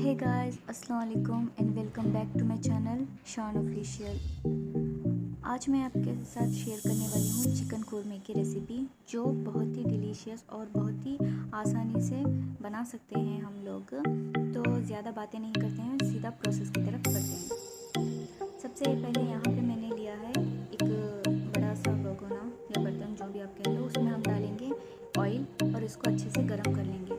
हे guys, अस्सलाम वालेकुम and welcome back to my channel Shan official. आज मैं आपके साथ शेयर करने वाली हूँ चिकन खुरमे की रेसिपी, जो बहुत ही डिलीशियस और बहुत ही आसानी से बना सकते हैं हम लोग। तो ज़्यादा बातें नहीं करते हैं, सीधा प्रोसेस की तरफ बढ़ते हैं। सबसे पहले यहाँ पे मैंने लिया है एक बड़ा सा भगोना या बर्तन, जो भी आप कह लो। उसमें हम डालेंगे ऑयल और इसको अच्छे से गर्म कर लेंगे।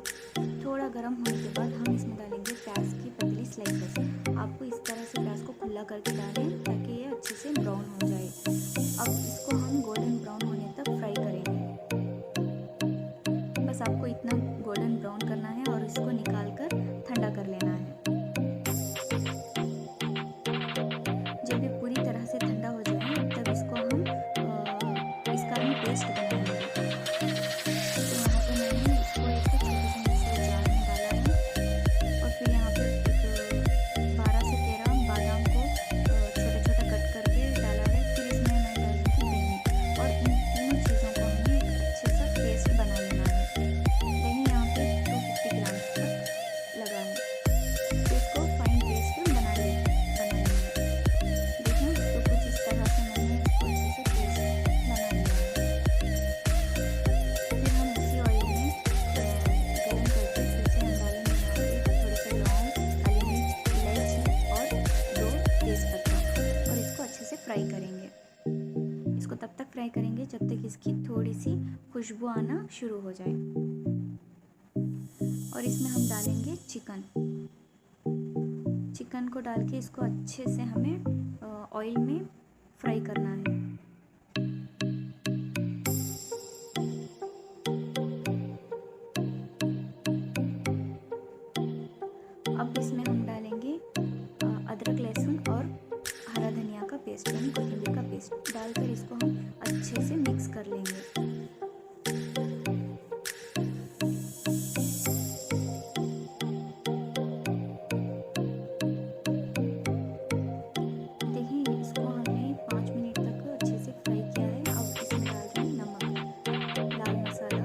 थोड़ा गर्म होने के बाद हम इसमें डालेंगे प्याज की पतली स्लाइसेस। आपको इस तरह से प्याज को खुला करके डालें ताकि ये अच्छे से ब्राउन हो जाए। अब इसको हम गोल्डन ब्राउन होने तक फ्राई करेंगे। बस आपको इतना गोल्डन ब्राउन करना है और इसको निकाल कर ठंडा कर लेना है। जब ये पूरी तरह से ठंडा हो जाए तब इसको हम इसका हम पेस्ट बनाएंगे। फ्राई करेंगे इसको तब तक फ्राई करेंगे जब तक इसकी थोड़ी सी खुशबू आना शुरू हो जाए। और इसमें हम डालेंगे चिकन को डाल के इसको अच्छे से हमें ऑयल में फ्राई करना है। अब इसमें हम डालेंगे अदरक, लहसुन और हरा धनिया का पेस्ट यानी कोथिंबीर का पेस्ट डालकर इसको हम अच्छे से मिक्स कर लेंगे। देखिए, इसको हमने 5 मिनट तक अच्छे से फ्राई किया है। अब इसमें डाल दें नमक, लाल मसाला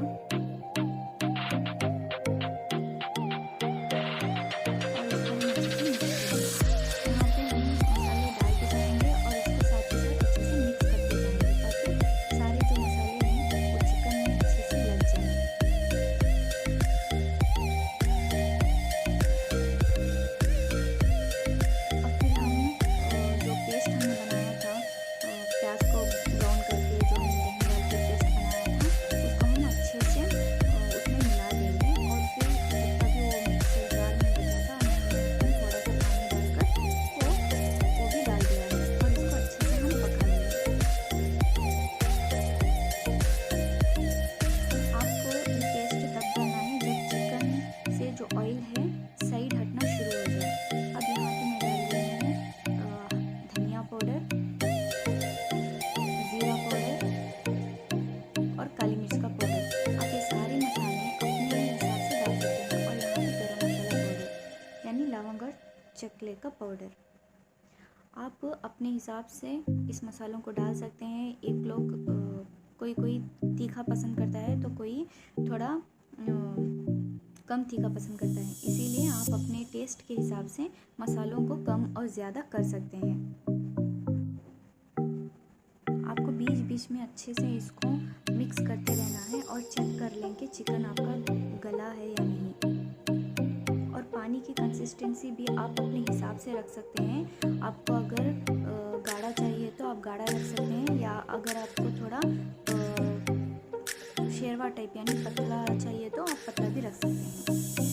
चकले का पाउडर। आप अपने हिसाब से इस मसालों को डाल सकते हैं। एक लोग कोई तीखा पसंद करता है तो कोई थोड़ा कम तीखा पसंद करता है, इसीलिए आप अपने टेस्ट के हिसाब से मसालों को कम और ज़्यादा कर सकते हैं। आपको बीच बीच में अच्छे से इसको मिक्स करते रहना है और चेक कर लें कि चिकन आपका गला है या नहीं। और पानी की कंसिस्टेंसी भी आप अपने हिसाब से रख सकते हैं। आपको अगर गाढ़ा चाहिए तो आप गाढ़ा रख सकते हैं, या अगर आपको थोड़ा शेरवा टाइप यानी पतला चाहिए तो आप पतला भी रख सकते हैं।